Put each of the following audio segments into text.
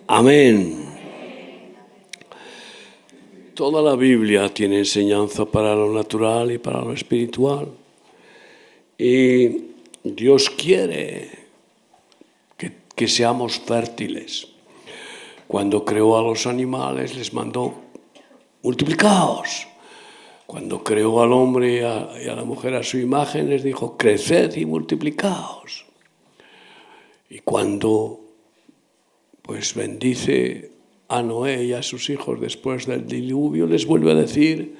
Amén. Toda la Biblia tiene enseñanza para lo natural y para lo espiritual. Y Dios quiere que seamos fértiles. Cuando creó a los animales les mandó: multiplicaos. Cuando creó al hombre y a la mujer a su imagen les dijo: creced y multiplicaos. Y cuando bendice a Noé y a sus hijos después del diluvio, les vuelve a decir: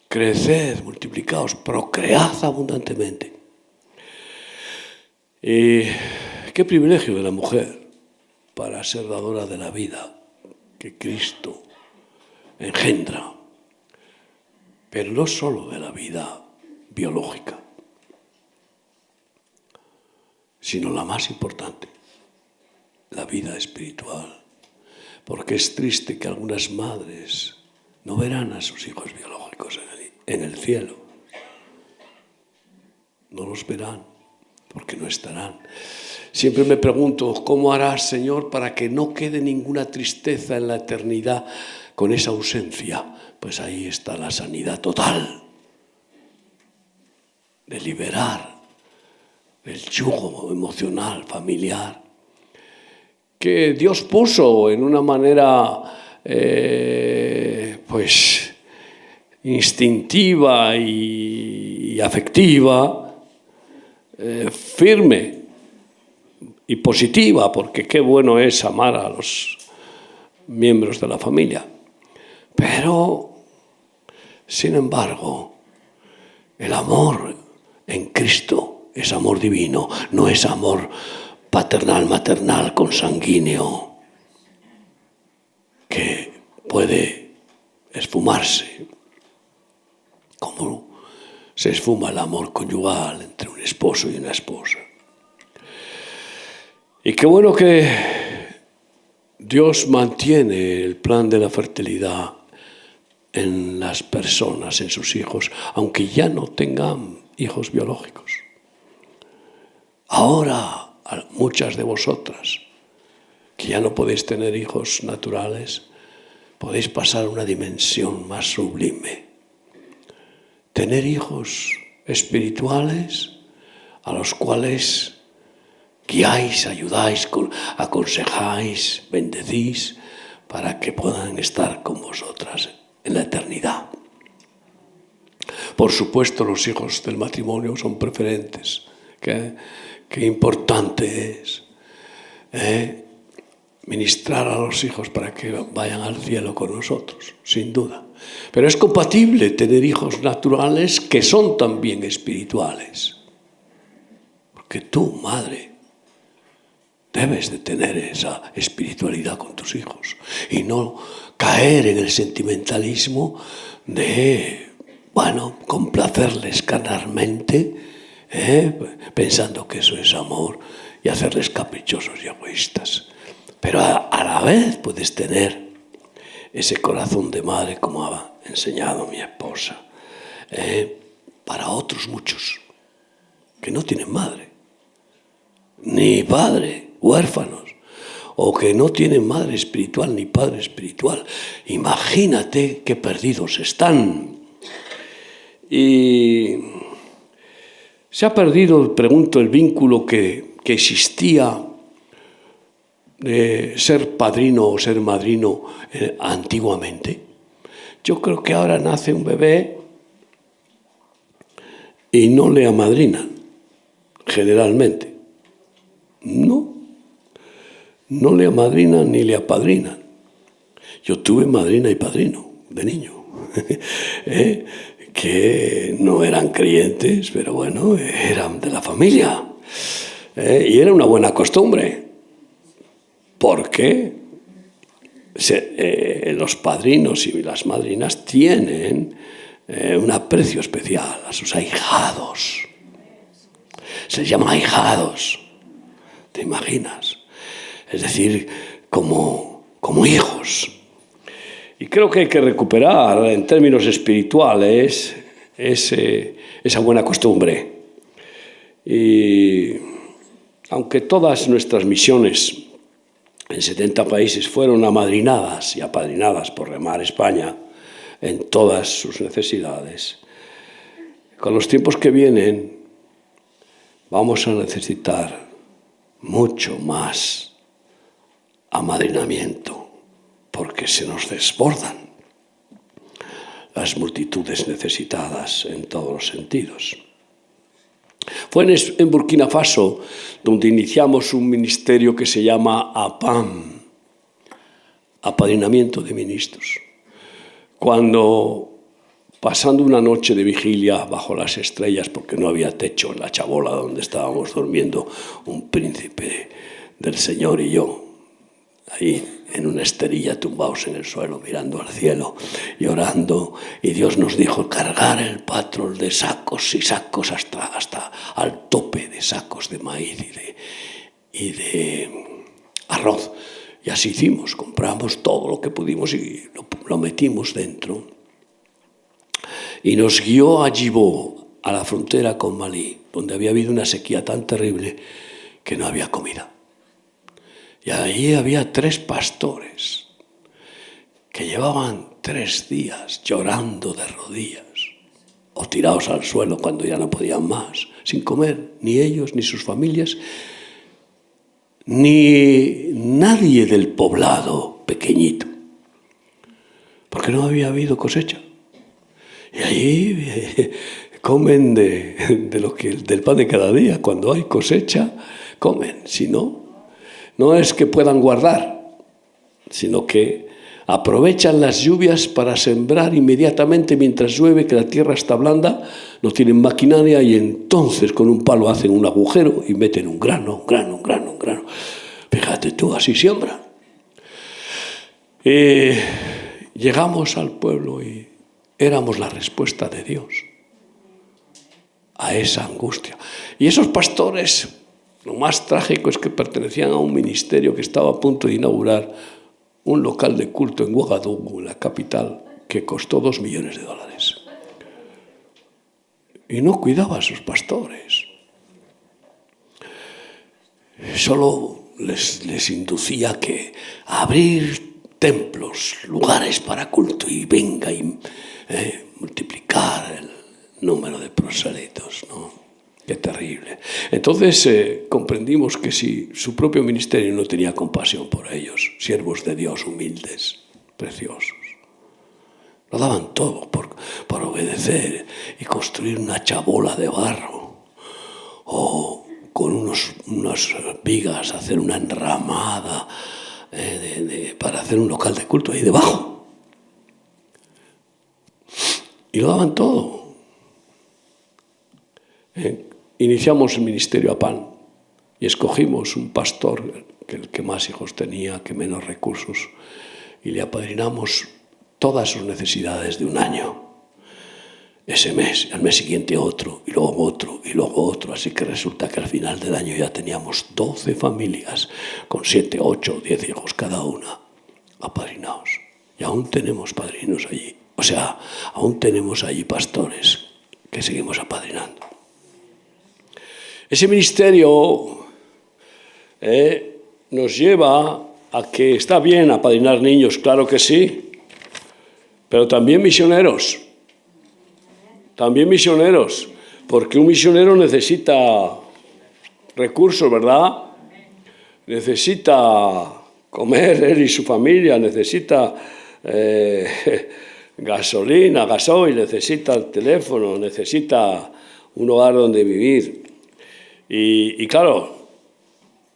creced, multiplicaos, procread abundantemente. Y qué privilegio de la mujer para ser dadora de la vida que Cristo engendra, pero no solo de la vida biológica, sino la más importante, la vida espiritual. Porque es triste que algunas madres no verán a sus hijos biológicos en el cielo. No los verán porque no estarán. Siempre me pregunto: ¿cómo harás, Señor, para que no quede ninguna tristeza en la eternidad con esa ausencia? Pues ahí está la sanidad total de liberar el yugo emocional, familiar, que Dios puso en una manera instintiva y afectiva, firme y positiva, porque qué bueno es amar a los miembros de la familia. Pero, sin embargo, el amor en Cristo es amor divino, no es amor paternal, maternal, consanguíneo, que puede esfumarse, como se esfuma el amor conyugal entre un esposo y una esposa. Y qué bueno que Dios mantiene el plan de la fertilidad en las personas, en sus hijos, aunque ya no tengan hijos biológicos. Ahora, muchas de vosotras, que ya no podéis tener hijos naturales, podéis pasar a una dimensión más sublime. Tener hijos espirituales a los cuales guiáis, ayudáis, aconsejáis, bendecís, para que puedan estar con vosotras en la eternidad. Por supuesto, los hijos del matrimonio son preferentes. Qué importante es ministrar a los hijos para que vayan al cielo con nosotros, sin duda. Pero es compatible tener hijos naturales que son también espirituales. Porque tú, madre, debes de tener esa espiritualidad con tus hijos y no caer en el sentimentalismo de, complacerles carnalmente, pensando que eso es amor, y hacerles caprichosos y egoístas. Pero a la vez puedes tener ese corazón de madre, como ha enseñado mi esposa, para otros muchos que no tienen madre ni padre, huérfanos, o que no tienen madre espiritual ni padre espiritual. Imagínate qué perdidos están. Y se ha perdido, pregunto, el vínculo que existía de ser padrino o ser madrino antiguamente. Yo creo que ahora nace un bebé y no le amadrinan, generalmente. No le amadrinan ni le apadrinan. Yo tuve madrina y padrino de niño, que no eran creyentes, pero bueno, eran de la familia. Y era una buena costumbre, porque los padrinos y las madrinas tienen un aprecio especial a sus ahijados. Se llama ahijados, ¿te imaginas? Es decir, como hijos. Y creo que hay que recuperar en términos espirituales esa buena costumbre. Y aunque todas nuestras misiones en 70 países fueron amadrinadas y apadrinadas por Remar España en todas sus necesidades. Con los tiempos que vienen vamos a necesitar mucho más amadrinamiento, porque se nos desbordan las multitudes necesitadas en todos los sentidos. Fue en Burkina Faso donde iniciamos un ministerio que se llama APAM, Apadrinamiento de Ministros. Cuando, pasando una noche de vigilia bajo las estrellas, porque no había techo en la chabola donde estábamos durmiendo, un príncipe del Señor y yo, ahí en una esterilla tumbados en el suelo, mirando al cielo y orando, y Dios nos dijo cargar el patrol de sacos y sacos hasta al tope de sacos de maíz y de arroz. Y así hicimos, compramos todo lo que pudimos y lo metimos dentro. Y nos guió a Djibou, a la frontera con Malí, donde había habido una sequía tan terrible que no había comida. Y allí había 3 pastores que llevaban 3 días llorando de rodillas o tirados al suelo cuando ya no podían más, sin comer, ni ellos, ni sus familias, ni nadie del poblado pequeñito, porque no había habido cosecha. Y allí comen del pan de cada día. Cuando hay cosecha, comen. Si no, no es que puedan guardar, sino que aprovechan las lluvias para sembrar inmediatamente mientras llueve, que la tierra está blanda, no tienen maquinaria y entonces con un palo hacen un agujero y meten un grano. Fíjate tú, así siembran. Llegamos al pueblo y éramos la respuesta de Dios a esa angustia. Y esos pastores, lo más trágico es que pertenecían a un ministerio que estaba a punto de inaugurar un local de culto en Ouagadougou, la capital, que costó $2 millones. Y no cuidaba a sus pastores. Solo les inducía que abrir templos, lugares para culto y venga y multiplicar el número de prosélitos, ¿no? Qué terrible. Entonces comprendimos que si su propio ministerio no tenía compasión por ellos, siervos de Dios humildes, preciosos, lo daban todo por obedecer y construir una chabola de barro o con unas vigas hacer una enramada para hacer un local de culto ahí debajo. Y lo daban todo. Iniciamos el ministerio APAN y escogimos un pastor, el que más hijos tenía, que menos recursos, y le apadrinamos todas sus necesidades de un año. Ese mes, al mes siguiente otro, y luego otro, y luego otro. Así que resulta que al final del año ya teníamos 12 familias con 7, 8, 10 hijos cada una apadrinados. Y aún tenemos padrinos allí. O sea, aún tenemos allí pastores que seguimos apadrinando. Ese ministerio nos lleva a que está bien apadrinar niños, claro que sí, pero también misioneros. También misioneros, porque un misionero necesita recursos, ¿verdad? Necesita comer él y su familia, necesita gasolina, gasoil, necesita el teléfono, necesita un hogar donde vivir. Y claro,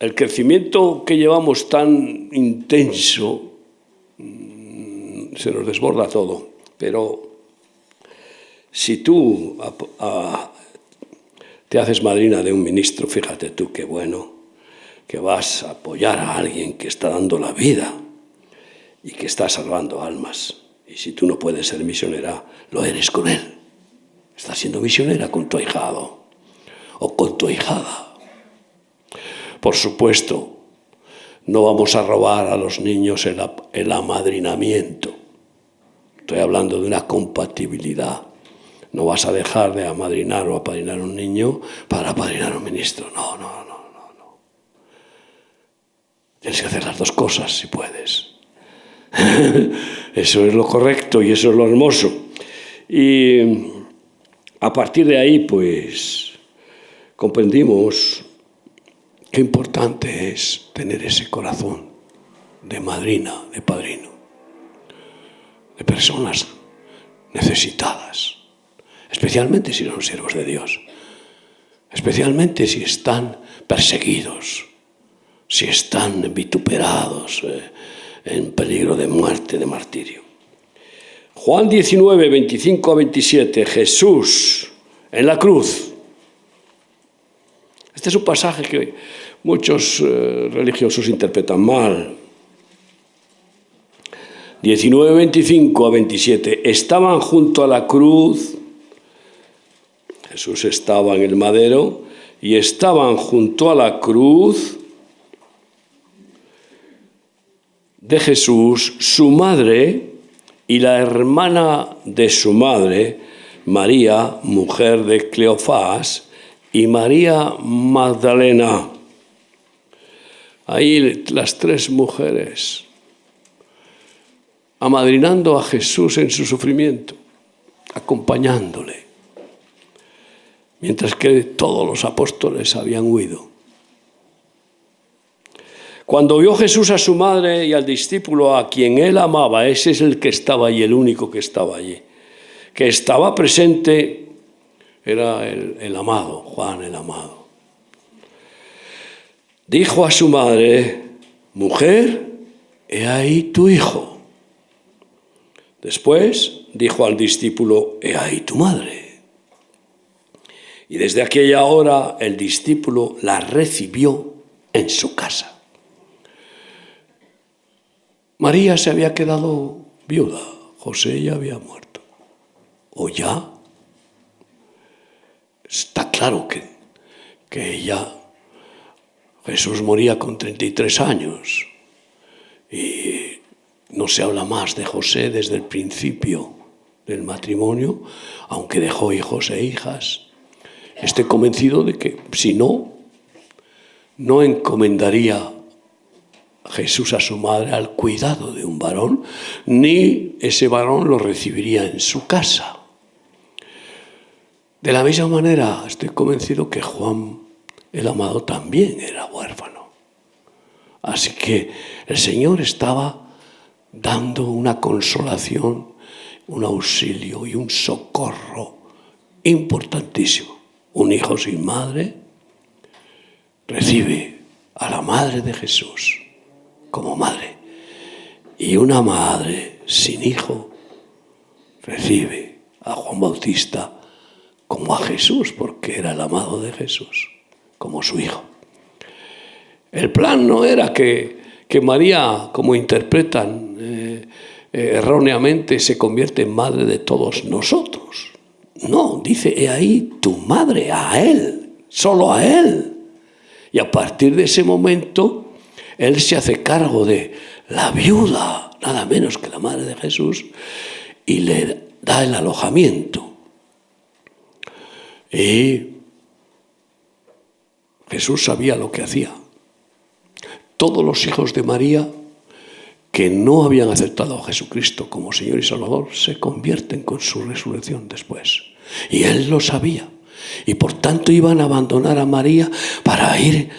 el crecimiento que llevamos tan intenso se nos desborda todo, pero si tú te haces madrina de un ministro, fíjate tú qué bueno, que vas a apoyar a alguien que está dando la vida y que está salvando almas. Y si tú no puedes ser misionera, lo eres con él. Estás siendo misionera con tu ahijado o con tu ahijada. Por supuesto, no vamos a robar a los niños el amadrinamiento. Estoy hablando de una compatibilidad. No vas a dejar de amadrinar o apadrinar a un niño para apadrinar a un ministro. No. Tienes que hacer las dos cosas si puedes. Eso es lo correcto y eso es lo hermoso. Y a partir de ahí, pues, comprendimos qué importante es tener ese corazón de madrina, de padrino, de personas necesitadas, especialmente si son siervos de Dios, especialmente si están perseguidos, si están vituperados, en peligro de muerte, de martirio. Juan 19, 25 a 27, Jesús en la cruz. Este es un pasaje que muchos religiosos interpretan mal. 19, 25 a 27. Estaban junto a la cruz. Jesús estaba en el madero y estaban junto a la cruz de Jesús, su madre y la hermana de su madre, María, mujer de Cleofás, y María Magdalena. Ahí las tres mujeres, amadrinando a Jesús en su sufrimiento, acompañándole, mientras que todos los apóstoles habían huido. Cuando vio Jesús a su madre y al discípulo a quien él amaba, ese es el que estaba allí, el único que estaba allí, que estaba presente, era el amado, Juan el amado. Dijo a su madre: mujer, he ahí tu hijo. Después dijo al discípulo: he ahí tu madre. Y desde aquella hora el discípulo la recibió en su casa. María se había quedado viuda, José ya había muerto. ¿O ya? Está claro que ella, Jesús moría con 33 años y no se habla más de José desde el principio del matrimonio, aunque dejó hijos e hijas. Estoy convencido de que si no encomendaría Jesús a su madre al cuidado de un varón, ni ese varón lo recibiría en su casa. De la misma manera, estoy convencido que Juan el amado también era huérfano. Así que el Señor estaba dando una consolación, un auxilio y un socorro importantísimo. Un hijo sin madre recibe a la madre de Jesús como madre, y una madre sin hijo recibe a Juan Bautista como a Jesús, porque era el amado de Jesús, como su hijo. El plan no era que María, como interpretan erróneamente, se convierte en madre de todos nosotros. No, dice: he ahí tu madre, a él, solo a él. Y a partir de ese momento, él se hace cargo de la viuda, nada menos que la madre de Jesús, y le da el alojamiento. Y Jesús sabía lo que hacía. Todos los hijos de María que no habían aceptado a Jesucristo como Señor y Salvador se convierten con su resurrección después. Y él lo sabía. Y por tanto iban a abandonar a María para ir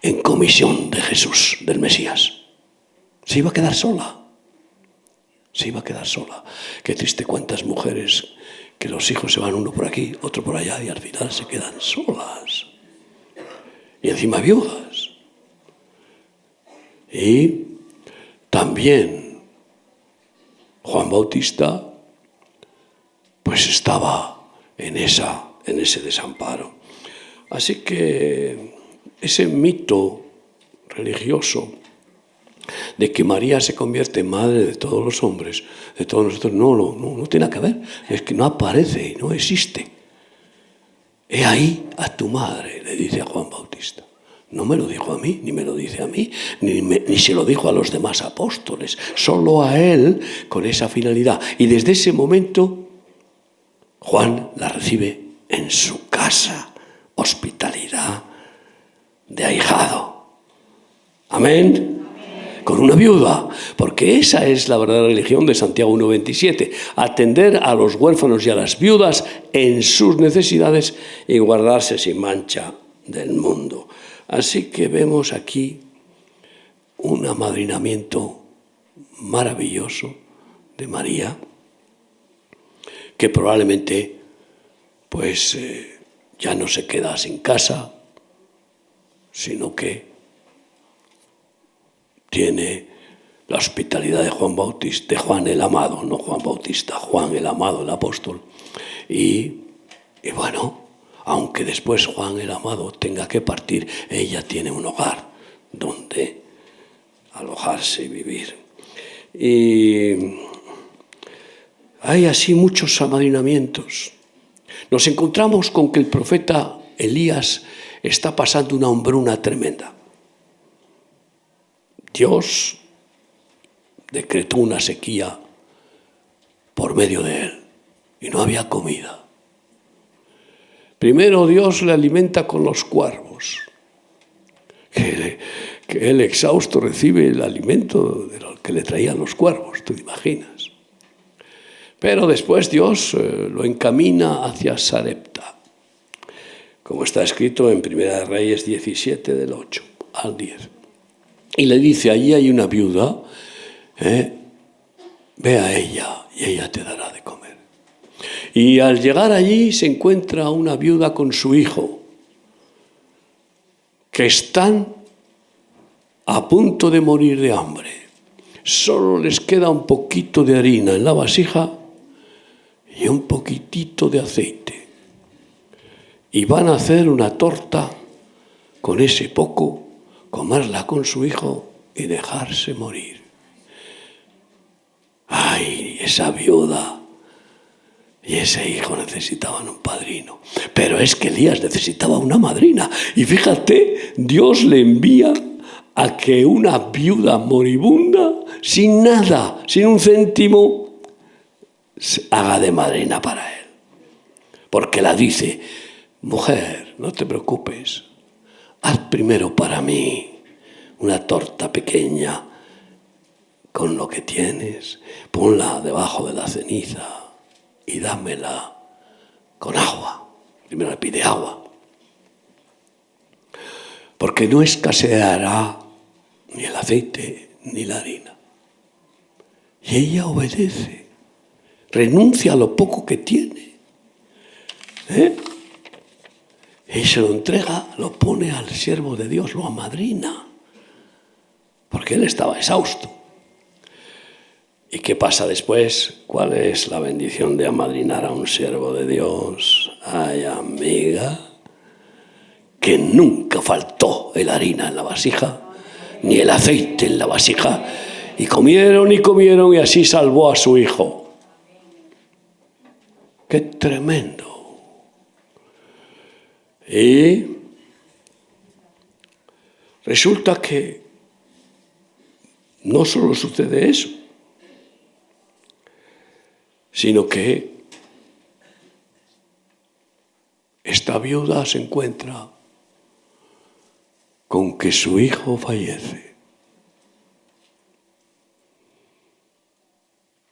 en comisión de Jesús, del Mesías. Se iba a quedar sola. Se iba a quedar sola. Qué triste cuántas mujeres que los hijos se van uno por aquí, otro por allá, y al final se quedan solas. Y encima viudas. Y también Juan Bautista pues estaba en ese desamparo. Así que ese mito religioso de que María se convierte en madre de todos los hombres, de todos nosotros, no tiene nada que ver. Es que no aparece, no existe. He ahí a tu madre, le dice a Juan Bautista. No me lo dijo a mí, ni me lo dice a mí, ni se lo dijo a los demás apóstoles, solo a él con esa finalidad. Y desde ese momento, Juan la recibe en su casa, hospitalidad de ahijado. Amén. Con una viuda, porque esa es la verdadera religión de Santiago 1:27, atender a los huérfanos y a las viudas en sus necesidades y guardarse sin mancha del mundo. Así que vemos aquí un amadrinamiento maravilloso de María, que probablemente pues ya no se queda sin casa, sino que tiene la hospitalidad de Juan Bautista, de Juan el Amado, no Juan Bautista, Juan el Amado, el apóstol. Y bueno, aunque después Juan el Amado tenga que partir, ella tiene un hogar donde alojarse y vivir. Y hay así muchos amadrinamientos. Nos encontramos con que el profeta Elías está pasando una hambruna tremenda. Dios decretó una sequía por medio de él y no había comida. Primero Dios le alimenta con los cuervos, que él exhausto recibe el alimento de lo que le traían los cuervos, tú te imaginas. Pero después Dios lo encamina hacia Sarepta, como está escrito en 1 Reyes 17, del 8 al 10. Y le dice, allí hay una viuda, ve a ella y ella te dará de comer. Y al llegar allí se encuentra una viuda con su hijo, que están a punto de morir de hambre. Solo les queda un poquito de harina en la vasija y un poquitito de aceite. Y van a hacer una torta con ese poco, comerla con su hijo y dejarse morir. ¡Ay! Esa viuda y ese hijo necesitaban un padrino. Pero es que Elías necesitaba una madrina. Y fíjate, Dios le envía a que una viuda moribunda, sin nada, sin un céntimo, haga de madrina para él. Porque la dice, mujer, no te preocupes, haz primero para mí una torta pequeña con lo que tienes, ponla debajo de la ceniza y dámela con agua. Primero le pide agua, porque no escaseará ni el aceite ni la harina. Y ella obedece, renuncia a lo poco que tiene, y se lo entrega, lo pone al siervo de Dios, lo amadrina, porque él estaba exhausto. ¿Y qué pasa después? ¿Cuál es la bendición de amadrinar a un siervo de Dios? Ay, amiga, que nunca faltó el harina en la vasija, ni el aceite en la vasija. Y comieron y así salvó a su hijo. ¡Qué tremendo! Y resulta que no solo sucede eso, sino que esta viuda se encuentra con que su hijo fallece.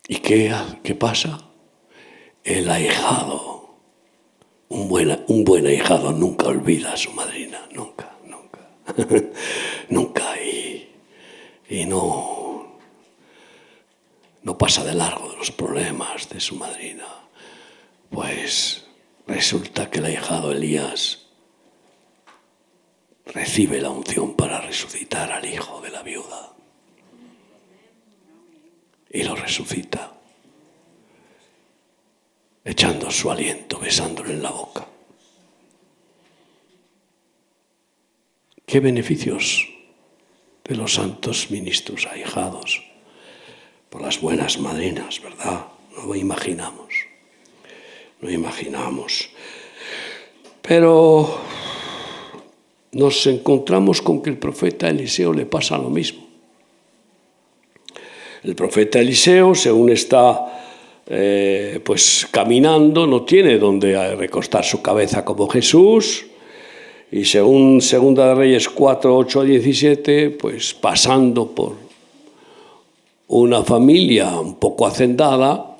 ¿Y qué pasa? El ahijado, un buen ahijado nunca olvida a su madrina, nunca. Nunca, y no pasa de largo de los problemas de su madrina. Pues resulta que el ahijado Elías recibe la unción para resucitar al hijo de la viuda. Y lo resucita, echando su aliento, besándole en la boca. ¿Qué beneficios de los santos ministros ahijados por las buenas madrinas, verdad? No lo imaginamos. Pero nos encontramos con que el profeta Eliseo le pasa lo mismo. El profeta Eliseo, según está caminando, no tiene donde recostar su cabeza como Jesús, Y según Segunda de Reyes 4, 8 a 17, pues pasando por una familia un poco hacendada,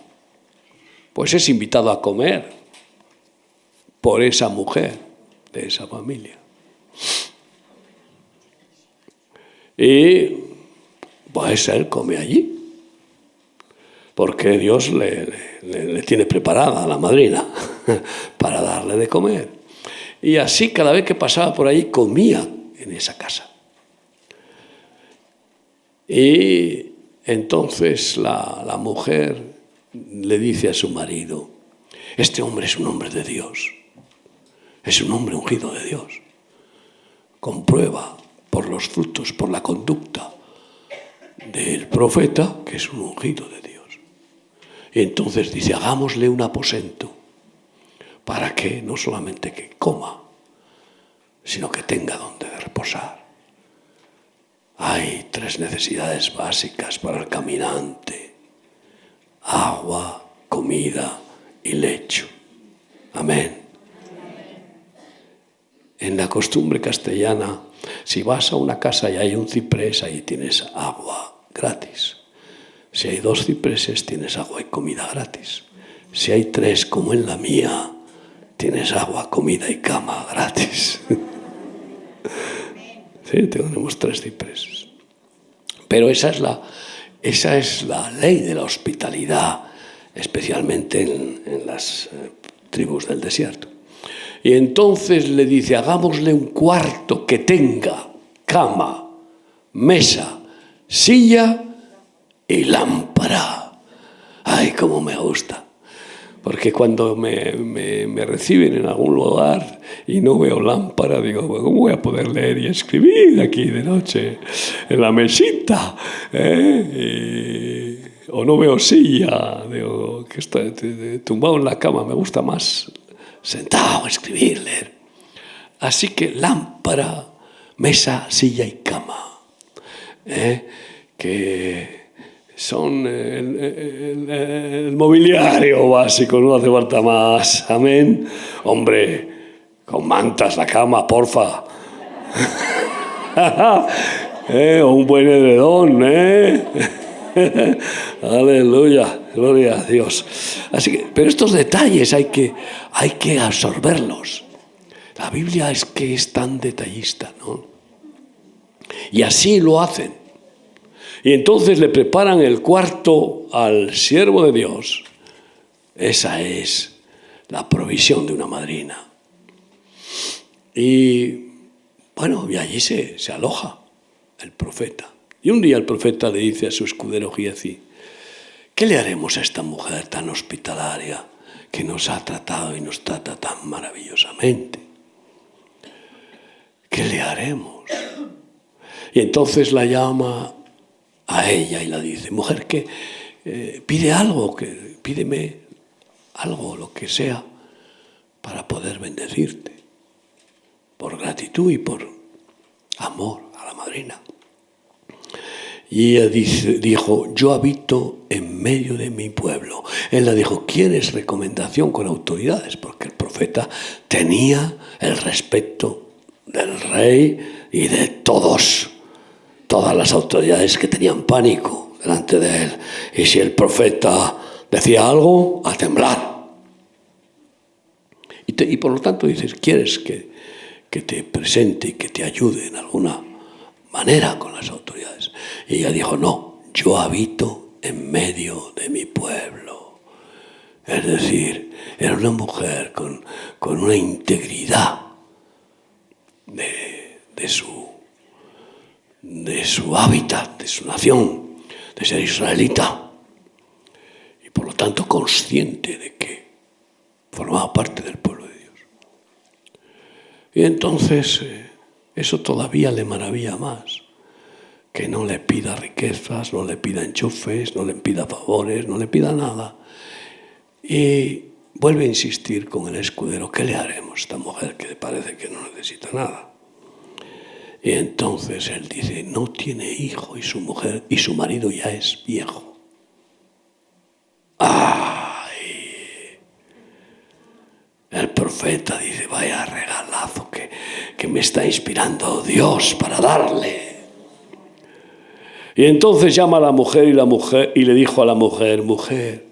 pues es invitado a comer por esa mujer de esa familia. Y pues él come allí, porque Dios le tiene preparada a la madrina para darle de comer. Y así cada vez que pasaba por ahí comía en esa casa. Y entonces la mujer le dice a su marido: este hombre es un hombre de Dios, es un hombre ungido de Dios. Comprueba por los frutos, por la conducta del profeta, que es un ungido de Dios. Y entonces dice: hagámosle un aposento para que no solamente que coma, sino que tenga donde reposar. Hay 3 necesidades básicas para el caminante: agua, comida y lecho. Amén. En la costumbre castellana, si vas a una casa y hay un ciprés, ahí tienes agua gratis. Si hay 2 cipreses, tienes agua y comida gratis. Si hay 3, como en la mía, tienes agua, comida y cama gratis. Sí, tenemos 3 cipreses. Pero esa es la ley de la hospitalidad, especialmente en las tribus del desierto. Y entonces le dice: hagámosle un cuarto que tenga cama, mesa, silla y lámpara. Ay, cómo me gusta. Porque cuando me reciben en algún lugar y no veo lámpara, digo: ¿cómo voy a poder leer y escribir aquí de noche en la mesita? O no veo silla, digo, que estoy tumbado en la cama, me gusta más sentado a escribir, leer. Así que lámpara, mesa, silla y cama, que son el mobiliario básico, no hace falta más. Amén. Hombre, con mantas la cama, porfa. O un buen edredón, Aleluya, gloria a Dios. Así que, pero estos detalles hay que absorberlos. La Biblia es que es tan detallista, ¿no? Y así lo hacen. Y entonces le preparan el cuarto al siervo de Dios. Esa es la provisión de una madrina. Y bueno, y allí se aloja el profeta. Y un día el profeta le dice a su escudero Giezi: ¿qué le haremos a esta mujer tan hospitalaria que nos ha tratado y nos trata tan maravillosamente? ¿Qué le haremos? Y entonces la llama a ella y la dice: mujer, que pide algo, pídeme algo, lo que sea, para poder bendecirte, por gratitud y por amor a la madrina. Y ella dijo: yo habito en medio de mi pueblo. Él le dijo: ¿quieres recomendación con autoridades? Porque el profeta tenía el respeto del rey y de todas las autoridades que tenían pánico delante de él. Y si el profeta decía algo, a temblar. Y por lo tanto dices: ¿quieres que te presente y que te ayude en alguna manera con las autoridades? Y ella dijo: no, yo habito en medio de mi pueblo. Es decir, era una mujer con una integridad de su hábitat, de su nación, de ser israelita, y por lo tanto consciente de que formaba parte del pueblo de Dios. Y entonces eso todavía le maravilla más, que no le pida riquezas, no le pida enchufes, no le pida favores, no le pida nada. Y vuelve a insistir con el escudero: ¿qué le haremos a esta mujer que parece que no necesita nada? Y entonces él dice: no tiene hijo y su marido ya es viejo. ¡Ay! El profeta dice: vaya regalazo que que me está inspirando Dios para darle. Y entonces llama a la mujer y le dijo a la mujer, mujer,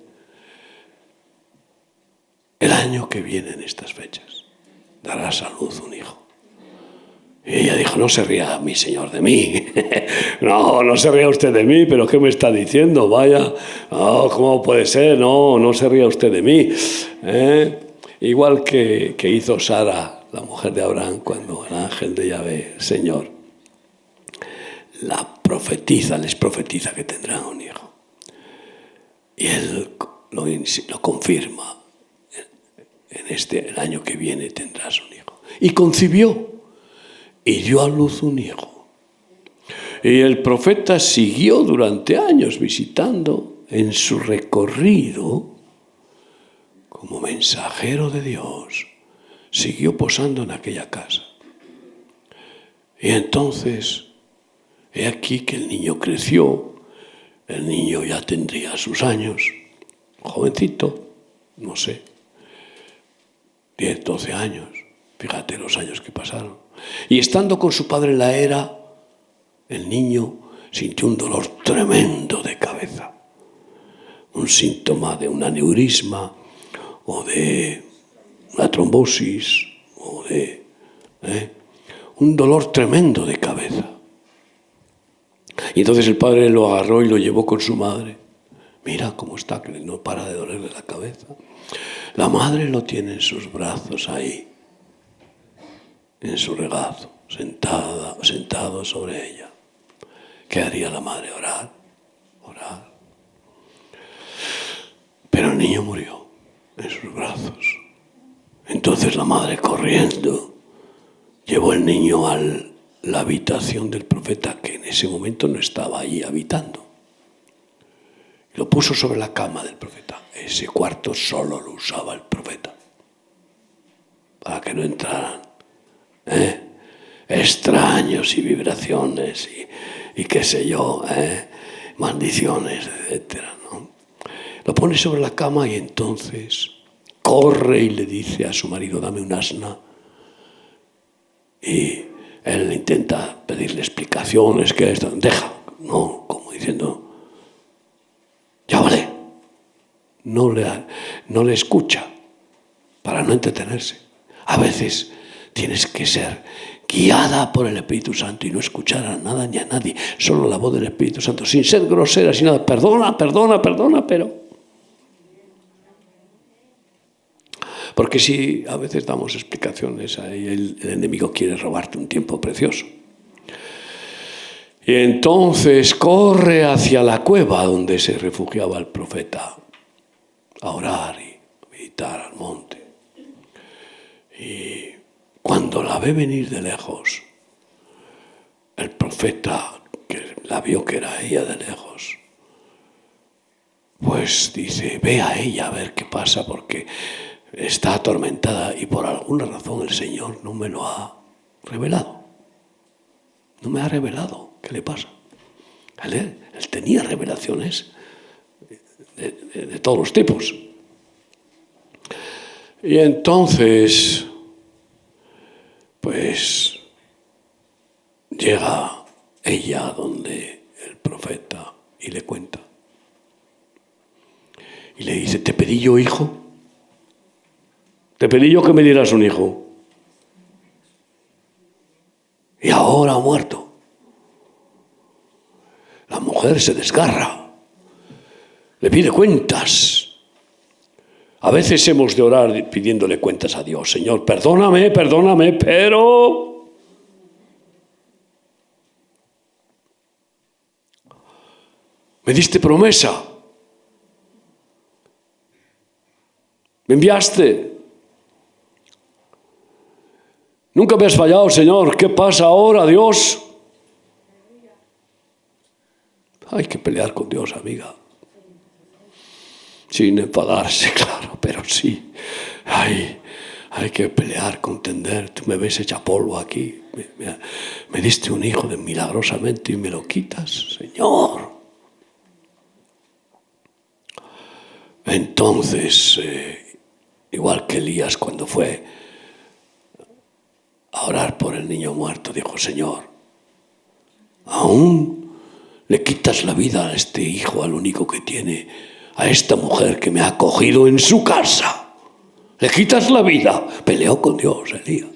el año que viene en estas fechas darás a luz un hijo. Y ella dijo, no se ría mi señor de mí. No se ría usted de mí, pero ¿qué me está diciendo? Vaya, ¿cómo puede ser? No se ría usted de mí. Igual que hizo Sara, la mujer de Abraham, cuando el ángel de Yahvé, Señor, les profetiza que tendrán un hijo. Y él lo confirma. El año que viene tendrás un hijo. Y concibió y dio a luz un hijo. Y el profeta siguió durante años visitando en su recorrido como mensajero de Dios. Siguió posando en aquella casa. Y entonces, he aquí que el niño creció. El niño ya tendría sus años. Jovencito, no sé, 10, 12 años. Fíjate los años que pasaron. Y estando con su padre en la era, el niño sintió un dolor tremendo de cabeza. Un síntoma de un aneurisma o de una trombosis o de un dolor tremendo de cabeza. Y entonces el padre lo agarró y lo llevó con su madre. Mira cómo está, que no para de dolerle la cabeza. La madre lo tiene en sus brazos ahí, en su regazo, sentado sobre ella. ¿Qué haría la madre? Orar. Pero el niño murió en sus brazos. Entonces la madre, corriendo, llevó el niño a la habitación del profeta, que en ese momento no estaba allí habitando. Lo puso sobre la cama del profeta. Ese cuarto solo lo usaba el profeta, para que no entraran extraños y vibraciones y qué sé yo, maldiciones, etcétera, ¿no? Lo pone sobre la cama y entonces corre y le dice a su marido, dame un asna. Y él intenta pedirle explicaciones, que esto, deja, no, como diciendo, ya vale. No le escucha para no entretenerse. A veces tienes que ser guiada por el Espíritu Santo y no escuchar a nada ni a nadie, solo la voz del Espíritu Santo, sin ser grosera, sin nada. Perdona, pero... Porque si a veces damos explicaciones, ahí el enemigo quiere robarte un tiempo precioso. Y entonces corre hacia la cueva donde se refugiaba el profeta, a orar y meditar al monte. Y cuando la ve venir de lejos, el profeta, que la vio que era ella de lejos, pues dice, ve a ella a ver qué pasa, porque está atormentada y por alguna razón el Señor no me lo ha revelado. No me ha revelado qué le pasa. Él tenía revelaciones de todos los tipos. Y entonces, pues, llega ella donde el profeta y le cuenta. Y le dice, ¿te pedí yo hijo? ¿Te pedí yo que me dieras un hijo? Y ahora ha muerto. La mujer se desgarra. Le pide cuentas. A veces hemos de orar pidiéndole cuentas a Dios. Señor, perdóname, pero... me diste promesa. Me enviaste. Nunca me has fallado, Señor. ¿Qué pasa ahora, Dios? Hay que pelear con Dios, amiga. Sin enfadarse, claro, pero sí. Hay que pelear, contender. Tú me ves hecha polvo aquí. Me diste un hijo milagrosamente y me lo quitas, Señor. Entonces, igual que Elías cuando fue a a orar por el niño muerto, dijo: Señor, aún le quitas la vida a este hijo, al único que tiene, a esta mujer que me ha acogido en su casa. Le quitas la vida. Peleó con Dios, Elías.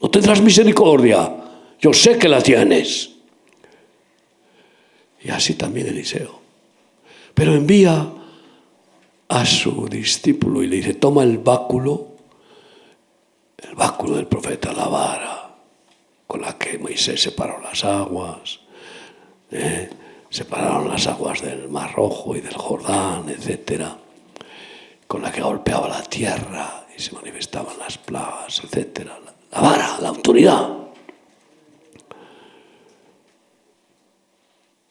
No tendrás misericordia. Yo sé que la tienes. Y así también Eliseo. Pero envía a su discípulo y le dice: toma el báculo del profeta, la vara con la que Moisés separó las aguas, separaron las aguas del Mar Rojo y del Jordán, etcétera, con la que golpeaba la tierra y se manifestaban las plagas, etcétera. La vara, la autoridad.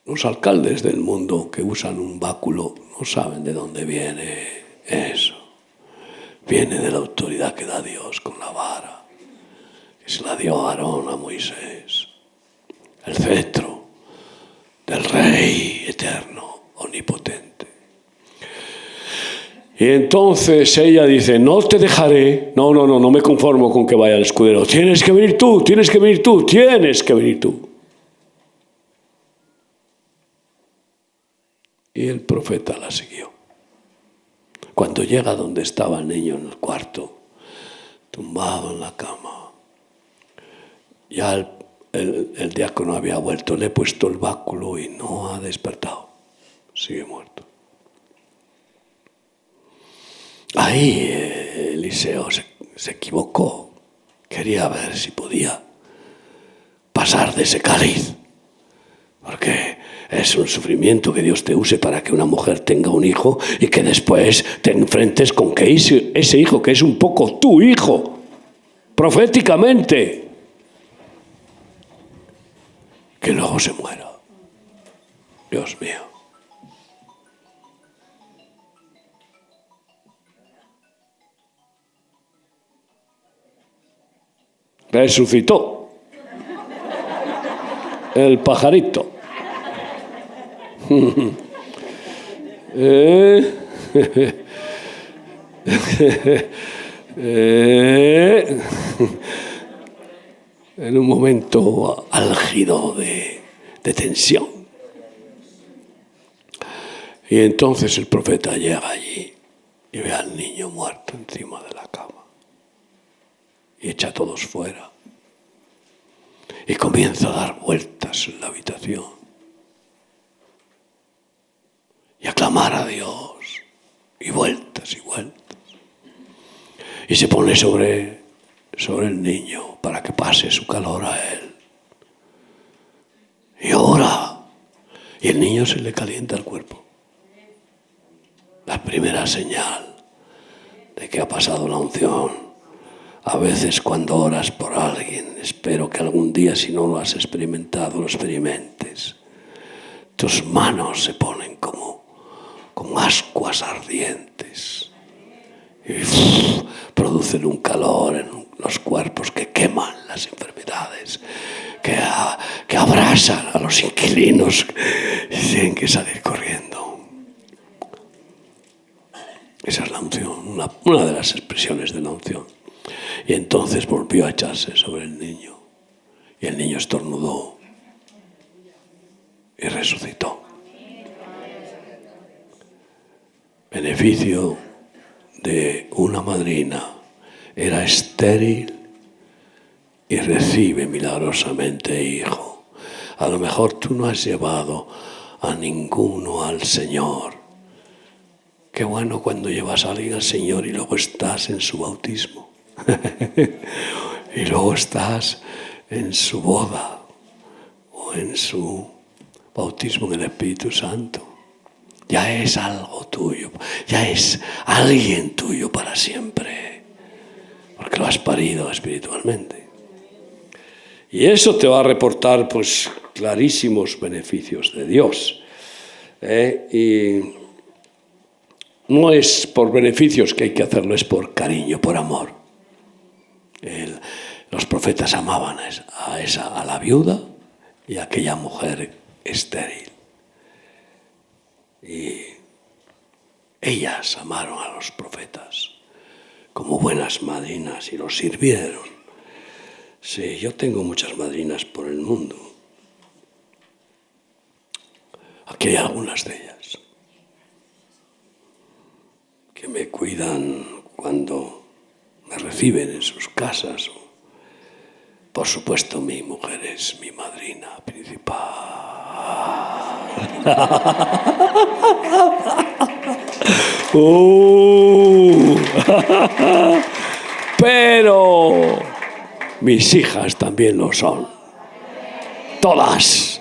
Los alcaldes del mundo que usan un báculo no saben de dónde viene eso. Viene de la autoridad que da Dios con la vara, que se la dio a Aarón, a Moisés. El cetro del Rey eterno, omnipotente. Y entonces ella dice: no te dejaré, no me conformo con que vaya el escudero. Tienes que venir tú, tienes que venir tú, tienes que venir tú. Y el profeta la siguió. Cuando llega donde estaba el niño en el cuarto, tumbado en la cama, ya el diácono había vuelto, le he puesto el báculo y no ha despertado, sigue muerto. Ahí Eliseo se equivocó, quería ver si podía pasar de ese cáliz, porque es un sufrimiento que Dios te use para que una mujer tenga un hijo y que después te enfrentes con que ese hijo, que es un poco tu hijo, proféticamente, que luego se muera. Dios mío. Resucitó el pajarito. En un momento álgido de tensión. Y entonces el profeta llega allí y ve al niño muerto encima de la cama. Y echa a todos fuera. Y comienza a dar vueltas en la habitación. Y a clamar a Dios. Y vueltas y vueltas. Y se pone sobre el niño para que pase su calor a él. Y ora. Y el niño se le calienta el cuerpo. La primera señal de que ha pasado la unción. A veces cuando oras por alguien, espero que algún día, si no lo has experimentado, lo experimentes. Tus manos se ponen como ascuas ardientes y producen un calor en los cuerpos que queman las enfermedades, que abrasan a los inquilinos y tienen que salir corriendo. Esa es la unción, una de las expresiones de la unción. Y entonces volvió a echarse sobre el niño. Y el niño estornudó. Y resucitó. Beneficio de una madrina. Era estéril y recibe milagrosamente hijo. A lo mejor tú no has llevado a ninguno al Señor. Qué bueno cuando llevas a alguien al Señor y luego estás en su bautismo. Y luego estás en su boda o en su bautismo en el Espíritu Santo. Ya es algo tuyo, ya es alguien tuyo para siempre, porque lo has parido espiritualmente. Y eso te va a reportar pues clarísimos beneficios de Dios. Y no es por beneficios que hay que hacerlo, es por cariño, por amor. Los profetas amaban a la viuda y a aquella mujer estéril. Y ellas amaron a los profetas como buenas madrinas y los sirvieron. Sí, yo tengo muchas madrinas por el mundo. Aquí hay algunas de ellas que me cuidan cuando me reciben en sus casas. Por supuesto, mi mujer es mi madrina principal. Pero mis hijas también lo son. Todas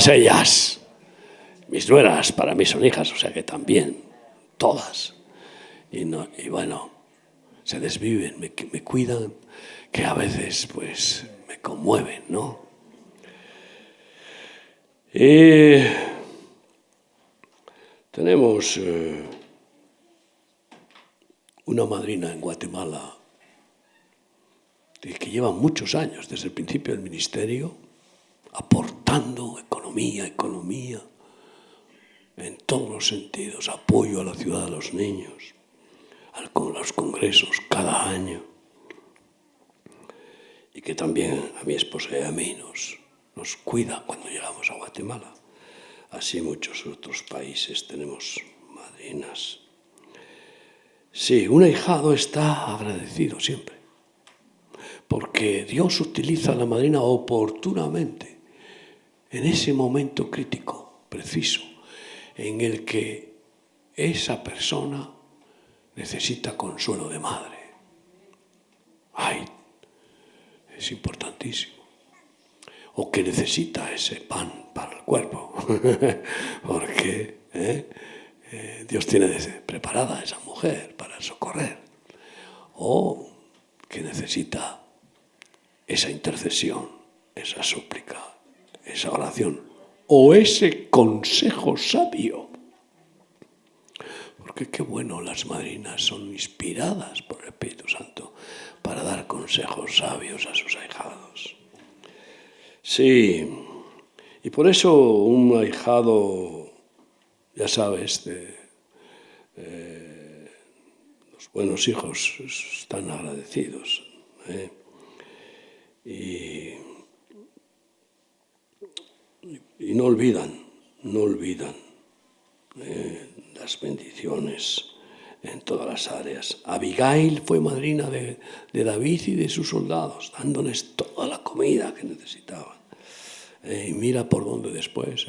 ellas. Mis nueras para mí son hijas, o sea que también, todas. Y bueno, se desviven, me cuidan, que a veces pues me conmueven, ¿no? Tenemos una madrina en Guatemala que lleva muchos años, desde el principio del ministerio, aportando economía, en todos los sentidos, apoyo a la ciudad de los niños, con los congresos cada año, y que también a mi esposa y a mí nos cuida cuando llegamos a Guatemala. Así en muchos otros países tenemos madrinas. Sí, un ahijado está agradecido siempre, porque Dios utiliza a la madrina oportunamente, en ese momento crítico, preciso, en el que esa persona necesita consuelo de madre. Ay, es importantísimo. O que necesita ese pan para el cuerpo, porque Dios tiene preparada a esa mujer para socorrer. O que necesita esa intercesión, esa súplica, esa oración, o ese consejo sabio. Porque qué bueno, las madrinas son inspiradas por el Espíritu Santo para dar consejos sabios a sus ahijados. Sí, y por eso un ahijado, ya sabes, los buenos hijos están agradecidos. Y no olvidan las bendiciones en todas las áreas. Abigail fue madrina de David y de sus soldados, dándoles toda la comida que necesitaban. Y mira por dónde después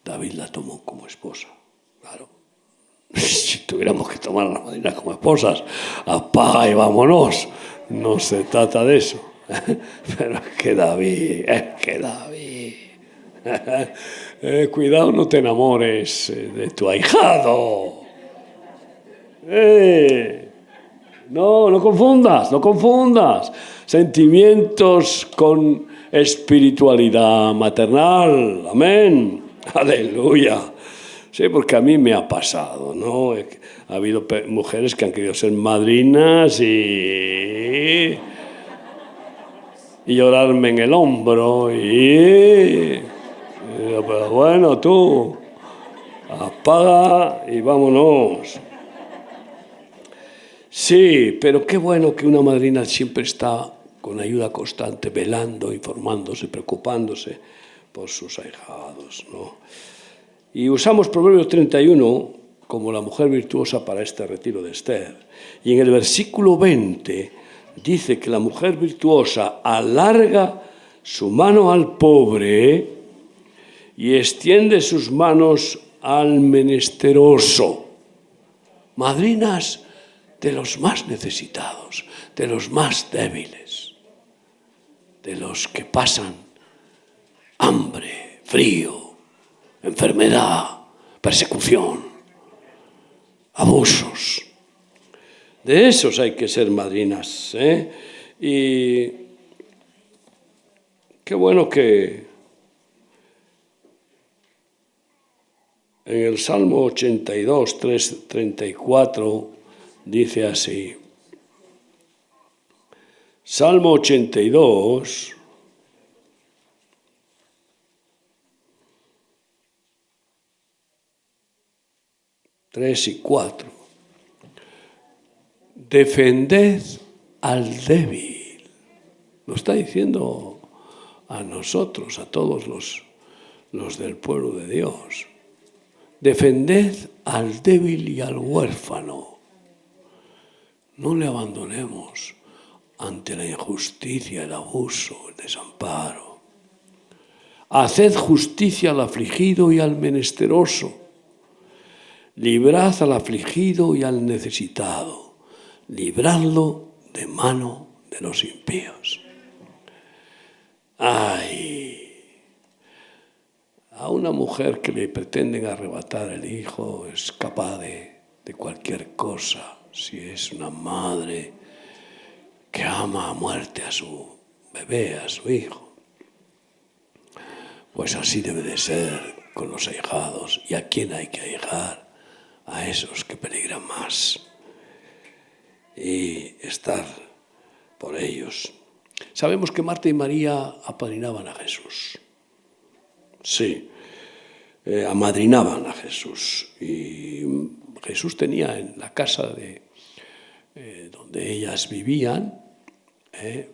David la tomó como esposa. Claro, si tuviéramos que tomar a las madrinas como esposas, apaga y vámonos. No se trata de eso. Pero es que David. Cuidado, no te enamores de tu ahijado. No confundas. Sentimientos con espiritualidad maternal. Amén. Aleluya. Sí, porque a mí me ha pasado, ¿no? Ha habido mujeres que han querido ser madrinas y llorarme en el hombro pero bueno, tú apaga y vámonos. Sí, pero qué bueno que una madrina siempre está con ayuda constante, velando, informándose, preocupándose por sus ahijados, ¿no? Y usamos Proverbios 31 como la mujer virtuosa para este retiro de Esther. Y en el versículo 20 dice que la mujer virtuosa alarga su mano al pobre y extiende sus manos al menesteroso. Madrinas de los más necesitados, de los más débiles, de los que pasan hambre, frío, enfermedad, persecución, abusos. De esos hay que ser madrinas, ¿eh? Y qué bueno que en el Salmo 82, 34 dice así. Salmo 82, tres y 4. defended al débil. Lo está diciendo a nosotros, a todos los del pueblo de Dios. Defended al débil y al huérfano. No le abandonemos ante la injusticia, el abuso, el desamparo. Haced justicia al afligido y al menesteroso. Librad al afligido y al necesitado. Libradlo de mano de los impíos. ¡Ay! A una mujer que le pretenden arrebatar el hijo es capaz de cualquier cosa, si es una madre que ama a muerte a su bebé, a su hijo. Pues así debe de ser con los ahijados. ¿Y a quién hay que ahijar? A esos que peligran más. Y estar por ellos. Sabemos que Marta y María apadrinaban a Jesús. Sí, amadrinaban a Jesús. Y Jesús tenía en la casa donde ellas vivían,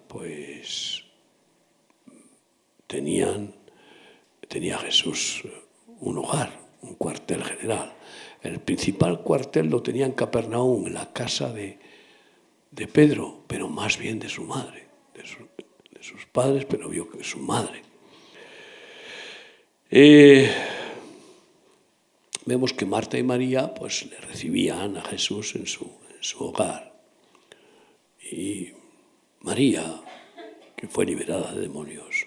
pues tenía Jesús un hogar, un cuartel general. El principal cuartel lo tenía en Capernaum, en la casa de Pedro, pero más bien de su madre, de sus padres, pero vio que su madre. Vemos que Marta y María pues le recibían a Jesús en su hogar. Y María, que fue liberada de demonios,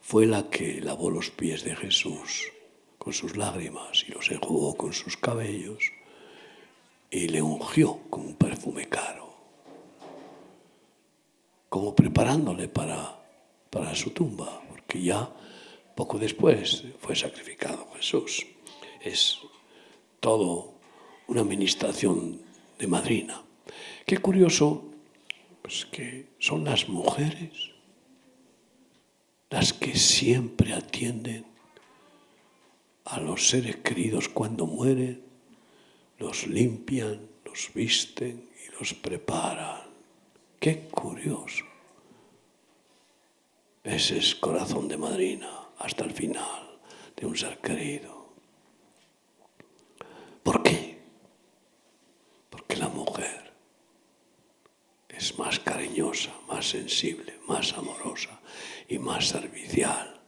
fue la que lavó los pies de Jesús con sus lágrimas y los enjugó con sus cabellos y le ungió con un perfume caro, como preparándole para su tumba, porque ya poco después fue sacrificado Jesús. Es todo una administración de madrina. Qué curioso, pues que son las mujeres las que siempre atienden a los seres queridos cuando mueren, los limpian, los visten y los preparan. Qué curioso. Ese es corazón de madrina hasta el final de un ser querido. ¿Por qué? Porque la mujer es más cariñosa, más sensible, más amorosa y más servicial.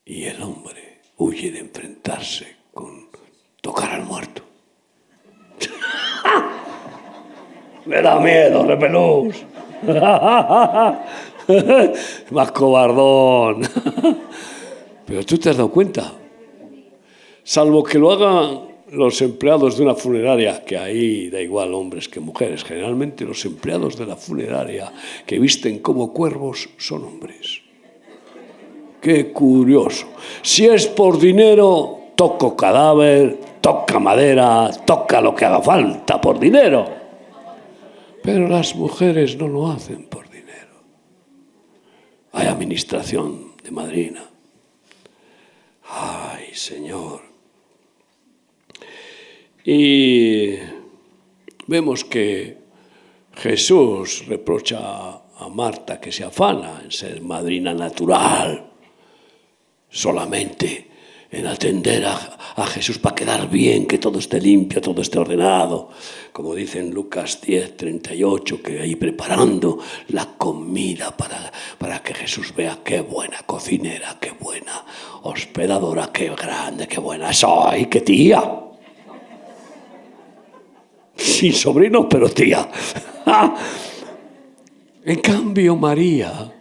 Y el hombre huye de enfrentarse con tocar al muerto. Me da miedo, repelús. Más cobardón. Pero tú te has dado cuenta. Salvo que lo hagan los empleados de una funeraria, que ahí da igual hombres que mujeres. Generalmente los empleados de la funeraria que visten como cuervos son hombres. Qué curioso. Si es por dinero, toco cadáver, toca madera, toca lo que haga falta por dinero. Pero las mujeres no lo hacen por dinero. Hay administración de madrina. Ay, Señor. Y vemos que Jesús reprocha a Marta que se afana en ser madrina natural, solamente en atender a Jesús para quedar bien, que todo esté limpio, todo esté ordenado. Como dice en Lucas 10:38, que ahí preparando la comida para que Jesús vea qué buena cocinera, qué buena hospedadora, qué grande, qué buena soy, qué tía. Sin sobrinos, pero tía. En cambio, María,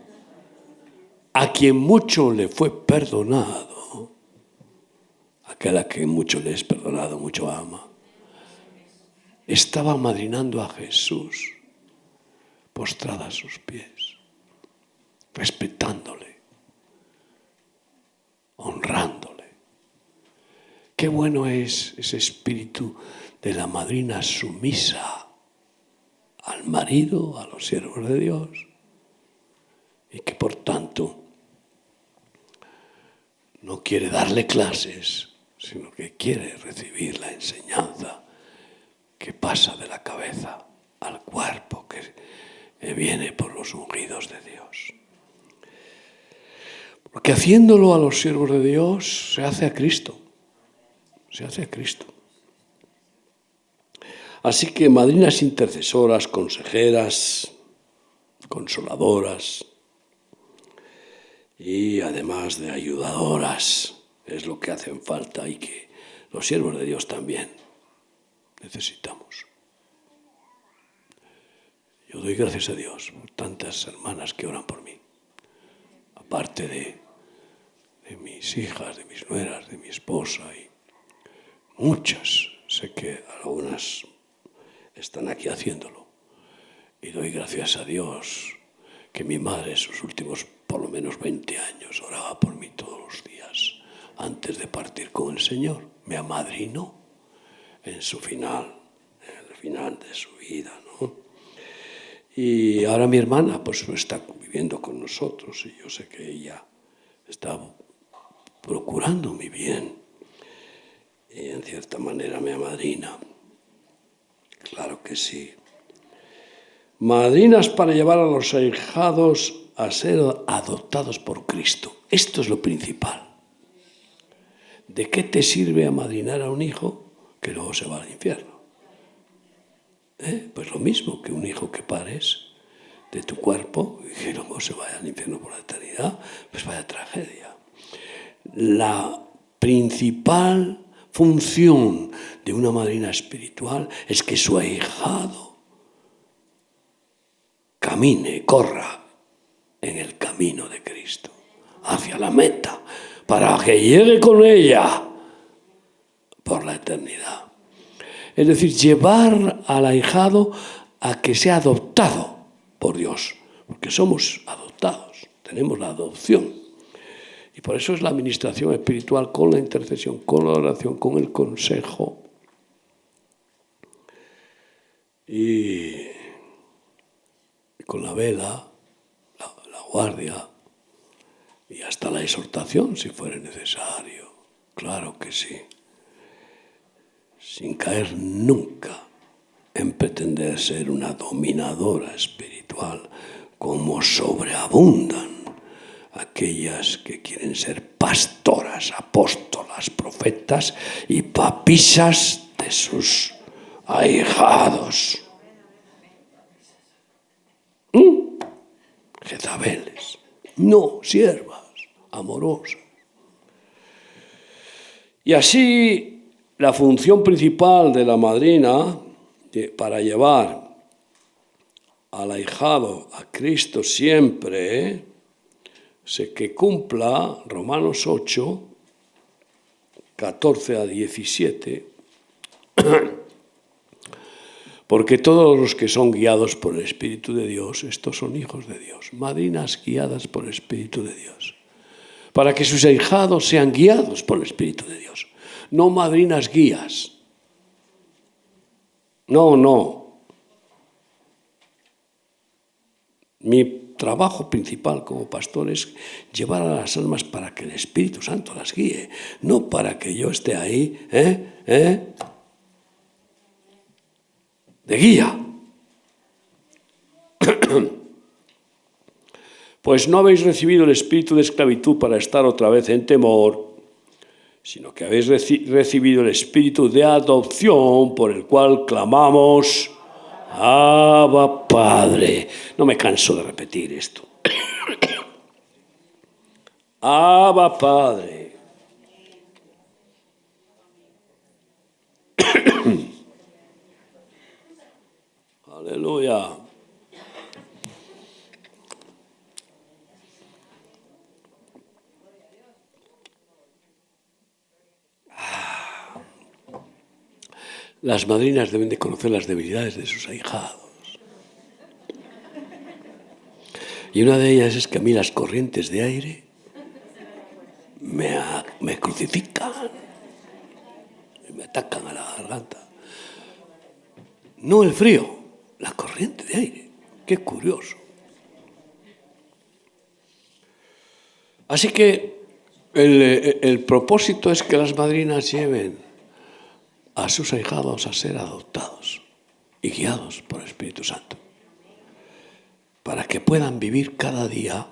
a quien mucho le fue perdonado, aquel a quien mucho le es perdonado, mucho ama, estaba madrinando a Jesús, postrada a sus pies, respetándole, honrándole. Qué bueno es ese espíritu de la madrina sumisa al marido, a los siervos de Dios, y que por tanto no quiere darle clases, sino que quiere recibir la enseñanza que pasa de la cabeza al cuerpo, que viene por los ungidos de Dios. Porque haciéndolo a los siervos de Dios se hace a Cristo. Se hace a Cristo. Así que madrinas intercesoras, consejeras, consoladoras y además de ayudadoras es lo que hacen falta y que los siervos de Dios también necesitamos. Yo doy gracias a Dios por tantas hermanas que oran por mí, aparte de mis hijas, de mis nueras, de mi esposa y muchas. Sé que algunas están aquí haciéndolo. Y doy gracias a Dios que mi madre, sus últimos por lo menos 20 años, oraba por mí todos los días antes de partir con el Señor. Me amadrinó en el final de su vida, ¿no? Y ahora mi hermana pues está viviendo con nosotros y yo sé que ella está procurando mi bien y en cierta manera me amadrina. Claro que sí. Madrinas para llevar a los ahijados a ser adoptados por Cristo. Esto es lo principal. ¿De qué te sirve amadrinar a un hijo que luego se va al infierno? Pues lo mismo que un hijo que pares de tu cuerpo y que luego se vaya al infierno por la eternidad, pues vaya tragedia. La principal función de una madrina espiritual es que su ahijado camine, corra en el camino de Cristo, hacia la meta, para que llegue con ella por la eternidad. Es decir, llevar al ahijado a que sea adoptado por Dios, porque somos adoptados, tenemos la adopción. Y por eso es la administración espiritual con la intercesión, con la oración, con el consejo. Y con la vela, la guardia y hasta la exhortación si fuera necesario. Claro que sí. Sin caer nunca en pretender ser una dominadora espiritual como sobreabundan aquellas que quieren ser pastoras, apóstolas, profetas y papisas de sus ahijados. Jezabeles, no siervas, amorosas. Y así la función principal de la madrina para llevar al ahijado a Cristo siempre se que cumpla Romanos 8, 14 a 17, porque todos los que son guiados por el Espíritu de Dios, estos son hijos de Dios, madrinas guiadas por el Espíritu de Dios, para que sus ahijados sean guiados por el Espíritu de Dios, no madrinas guías. No. Mi trabajo principal como pastor es llevar a las almas para que el Espíritu Santo las guíe, no para que yo esté ahí, de guía. Pues no habéis recibido el espíritu de esclavitud para estar otra vez en temor, sino que habéis recibido el espíritu de adopción por el cual clamamos: Abba, Padre. No me canso de repetir esto. Abba, Padre. Aleluya. Las madrinas deben de conocer las debilidades de sus ahijados. Y una de ellas es que a mí las corrientes de aire me crucifican, me atacan a la garganta. No el frío, la corriente de aire. Qué curioso. Así que El propósito es que las madrinas lleven a sus ahijados a ser adoptados y guiados por el Espíritu Santo, para que puedan vivir cada día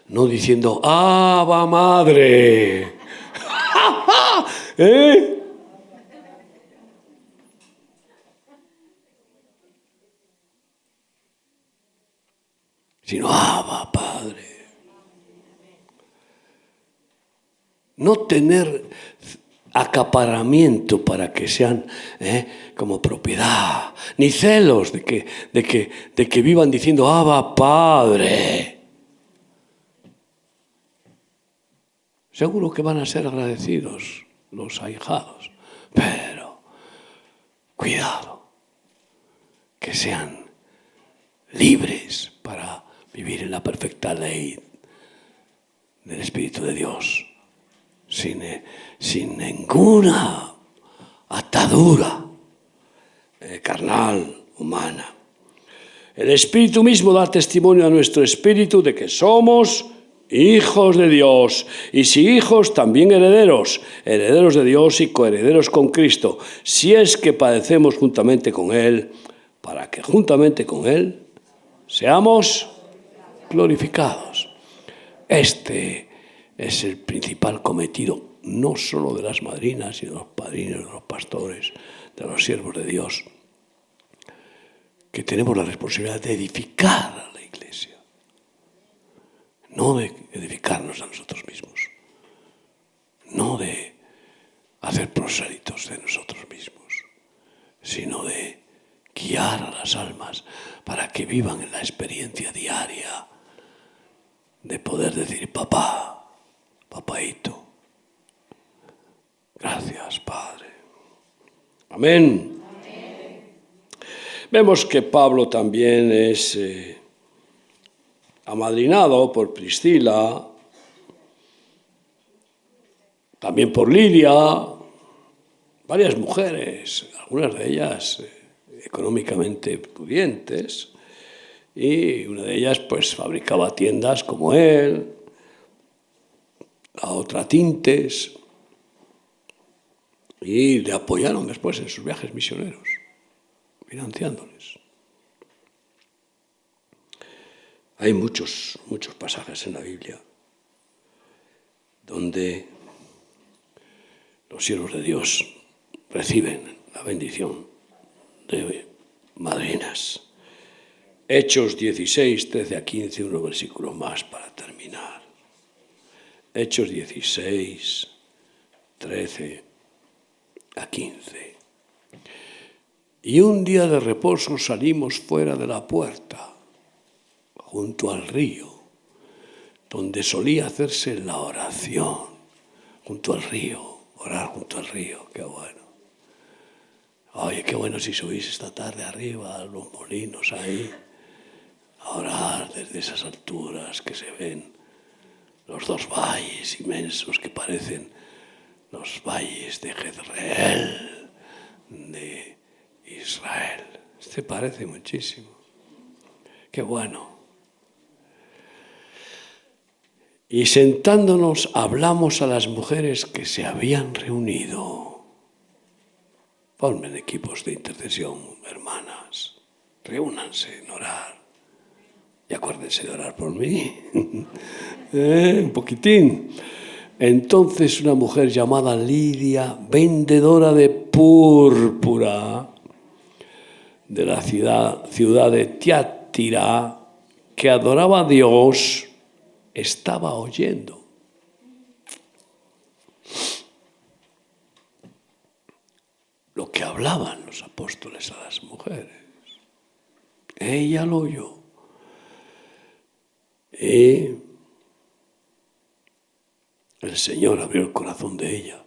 no diciendo ¡Ava madre! ¿Eh? Sino ¡Ava padre! No tener acaparamiento para que sean como propiedad, ni celos de que vivan diciendo ¡Ava padre! Seguro que van a ser agradecidos los ahijados, pero cuidado, que sean libres para vivir en la perfecta ley del Espíritu de Dios, sin ninguna atadura carnal, humana. El Espíritu mismo da testimonio a nuestro espíritu de que somos hijos de Dios, y si hijos, también herederos, herederos de Dios y coherederos con Cristo, si es que padecemos juntamente con Él, para que juntamente con Él seamos glorificados. Este es el principal cometido, no solo de las madrinas, sino de los padrinos, de los pastores, de los siervos de Dios, que tenemos la responsabilidad de edificar a la Iglesia. No de edificarnos a nosotros mismos, no de hacer prosélitos de nosotros mismos, sino de guiar a las almas para que vivan en la experiencia diaria de poder decir papá, papaíto, gracias Padre. Amén. Vemos que Pablo también es amadrinado por Priscila, también por Lidia, varias mujeres, algunas de ellas económicamente pudientes, y una de ellas pues fabricaba tiendas como él, la otra tintes, y le apoyaron después en sus viajes misioneros, financiándoles. Hay muchos pasajes en la Biblia donde los siervos de Dios reciben la bendición de madrinas. Hechos 16, 13 a 15, unos versículos más para terminar. Hechos 16, 13 a 15. Y un día de reposo salimos fuera de la puerta, junto al río, donde solía hacerse la oración, junto al río, orar junto al río, qué bueno. Oye, qué bueno si subís esta tarde arriba a los molinos ahí, a orar desde esas alturas que se ven, los dos valles inmensos que parecen los valles de Jezreel, de Israel. Se parece muchísimo. Qué bueno. Y sentándonos hablamos a las mujeres que se habían reunido. Formen equipos de intercesión, hermanas. Reúnanse en orar. Y acuérdense de orar por mí. Un poquitín. Entonces una mujer llamada Lidia, vendedora de púrpura de la ciudad de Tiatira, que adoraba a Dios, estaba oyendo. Lo que hablaban los apóstoles a las mujeres. Ella lo oyó. Y el Señor abrió el corazón de ella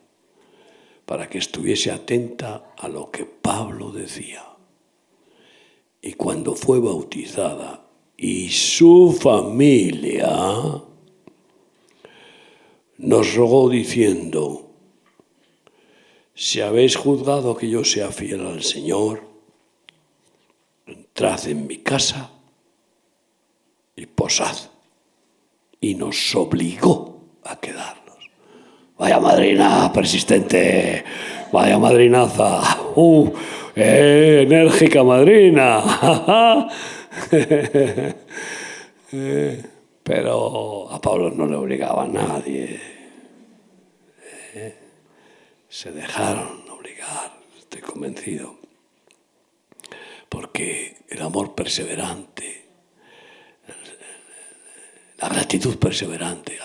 para que estuviese atenta a lo que Pablo decía. Y cuando fue bautizada y su familia, nos rogó diciendo: si habéis juzgado que yo sea fiel al Señor, entrad en mi casa y posad. Y nos obligó a quedarnos. Vaya madrina persistente, vaya madrinaza, enérgica madrina. Pero a Pablo no le obligaba a nadie. Se dejaron obligar, estoy convencido. Porque el amor perseverante, la gratitud perseverante.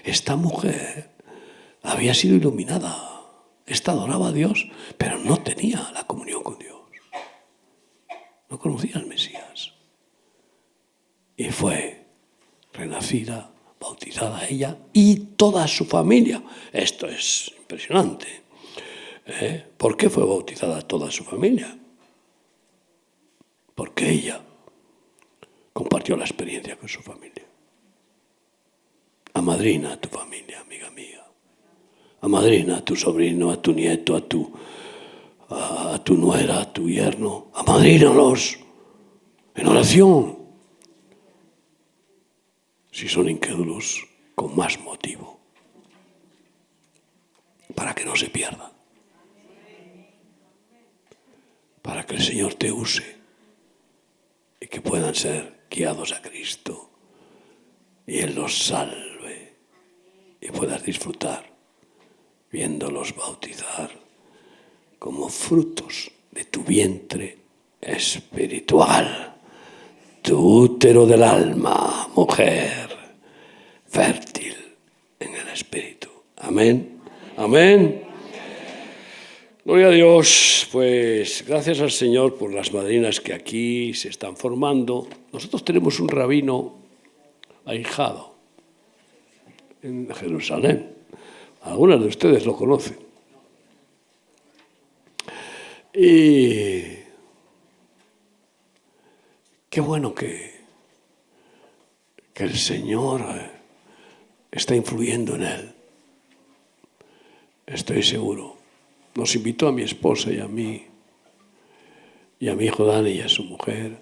Esta mujer había sido iluminada. Esta adoraba a Dios, pero no tenía la comunión con Dios. No conocía al Mesías. Y fue renacida, bautizada ella y toda su familia. Esto es impresionante. ¿Por qué fue bautizada toda su familia? Porque ella compartió la experiencia con su familia. Amadrina a tu familia, amiga mía. Amadrina a tu sobrino, a tu nieto, a tu nuera, a tu yerno. Amadrínalos en oración. Si son incrédulos, con más motivo. Para que no se pierdan. Para que el Señor te use. Y que puedan ser guiados a Cristo. Y Él los salve. Y puedas disfrutar viéndolos bautizar como frutos de tu vientre espiritual, tu útero del alma, mujer fértil en el espíritu. Amén. Amén. Gloria a Dios. Pues gracias al Señor por las madrinas que aquí se están formando. Nosotros tenemos un rabino ahijado en Jerusalén. Algunas de ustedes lo conocen. Y qué bueno que el Señor está influyendo en él. Estoy seguro. Nos invitó a mi esposa y a mí, y a mi hijo Dani y a su mujer,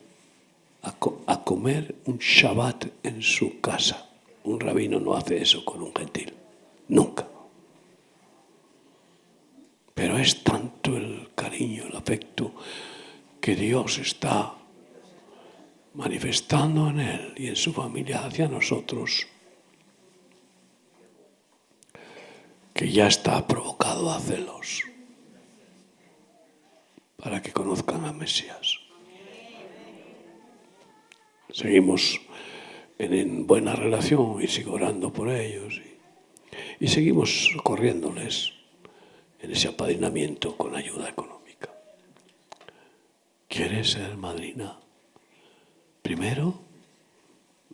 a comer un Shabbat en su casa. Un rabino no hace eso con un gentil. Nunca. Pero es tanto el cariño, el afecto que Dios está manifestando en él y en su familia hacia nosotros, que ya está provocado a celos para que conozcan a Mesías. Seguimos en buena relación y sigo orando por ellos y seguimos corriéndoles en ese apadrinamiento con ayuda económica. ¿Quieres ser madrina? Primero,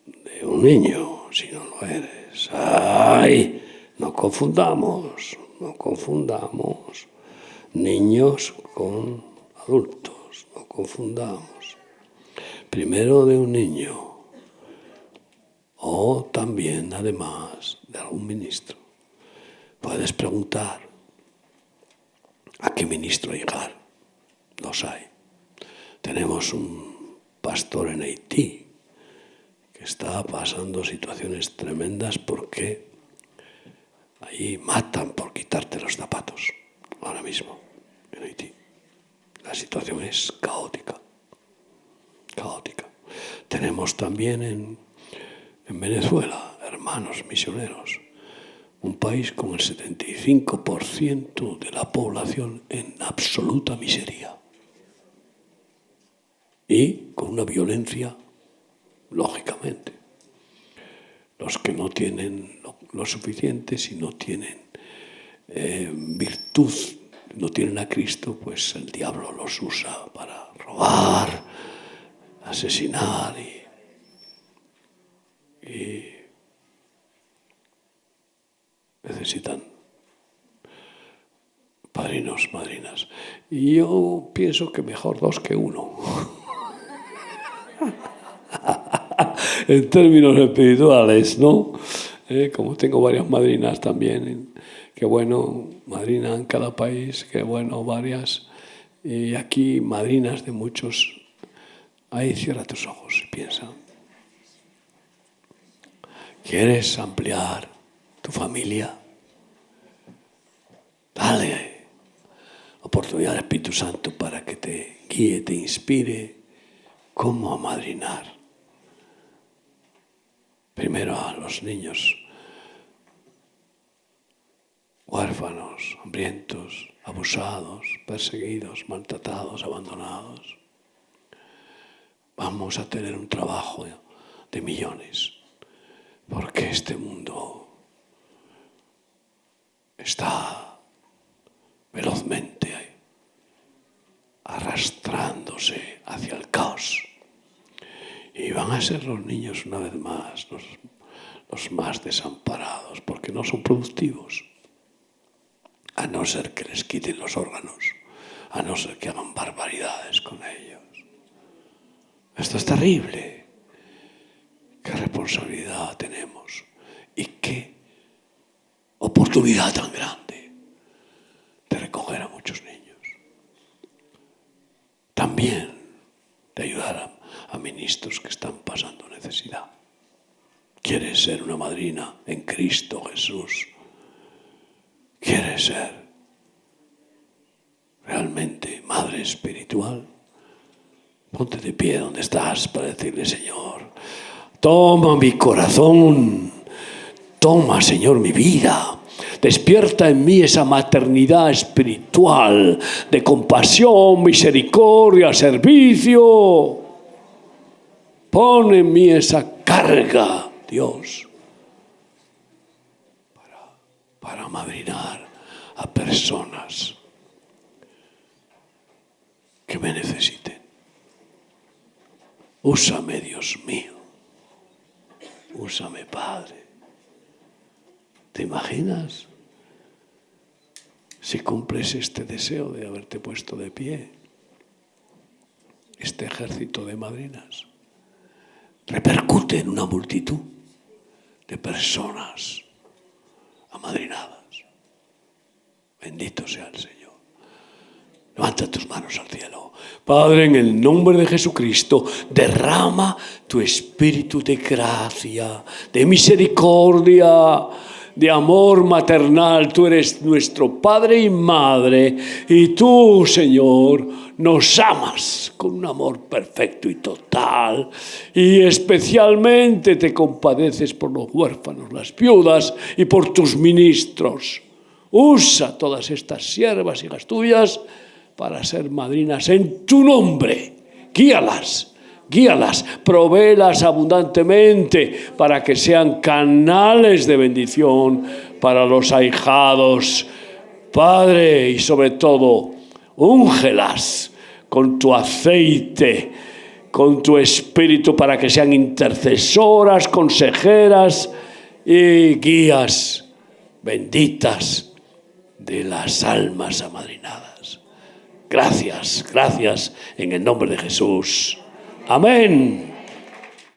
de un niño, si no lo eres. ¡Ay! No confundamos niños con adultos, no confundamos. Primero de un niño, o también, además, de algún ministro. Puedes preguntar, ¿a qué ministro llegar? Los hay. Tenemos un pastor en Haití que está pasando situaciones tremendas porque allí matan por quitarte los zapatos, ahora mismo, en Haití. La situación es caótica. Tenemos también en Venezuela hermanos misioneros, un país con el 75% de la población en absoluta miseria y con una violencia, lógicamente. Los que no tienen lo suficiente, si no tienen virtud, no tienen a Cristo, pues el diablo los usa para robar, asesinar y necesitan padrinos, madrinas. Y yo pienso que mejor 2 que 1. En términos espirituales, ¿no? Como tengo varias madrinas también, qué bueno, madrina en cada país, qué bueno, varias. Y aquí madrinas de muchos. Ahí cierra tus ojos y piensa. ¿Quieres ampliar tu familia? Dale oportunidad al Espíritu Santo para que te guíe, te inspire cómo amadrinar. Primero a los niños huérfanos, hambrientos, abusados, perseguidos, maltratados, abandonados. Vamos a tener un trabajo de millones, porque este mundo está velozmente arrastrándose hacia el caos. Y van a ser los niños una vez más los más desamparados, porque no son productivos, a no ser que les quiten los órganos, a no ser que hagan barbaridades con ellos. Esto es terrible. Qué responsabilidad tenemos y qué oportunidad tan grande de recoger a muchos niños. También de ayudar a ministros que están pasando necesidad. ¿Quieres ser una madrina en Cristo Jesús? ¿Quieres ser realmente madre espiritual? Ponte de pie donde estás para decirle: Señor, toma mi corazón, toma, Señor, mi vida. Despierta en mí esa maternidad espiritual de compasión, misericordia, servicio. Pon en mí esa carga, Dios, para amadrinar a personas que me necesiten. Úsame, Dios mío. Úsame, Padre. ¿Te imaginas si cumples este deseo de haberte puesto de pie? Este ejército de madrinas repercute en una multitud de personas amadrinadas. Bendito sea el Señor. Levanta tus manos al cielo. Padre, en el nombre de Jesucristo, derrama tu espíritu de gracia, de misericordia, de amor maternal. Tú eres nuestro Padre y Madre, y tú, Señor, nos amas con un amor perfecto y total, y especialmente te compadeces por los huérfanos, las viudas y por tus ministros. Usa todas estas siervas, hijas tuyas, para ser madrinas en tu nombre. Guíalas, provéelas abundantemente para que sean canales de bendición para los ahijados. Padre, y sobre todo, úngelas con tu aceite, con tu espíritu, para que sean intercesoras, consejeras y guías benditas de las almas amadrinadas. Gracias, en el nombre de Jesús. Amén.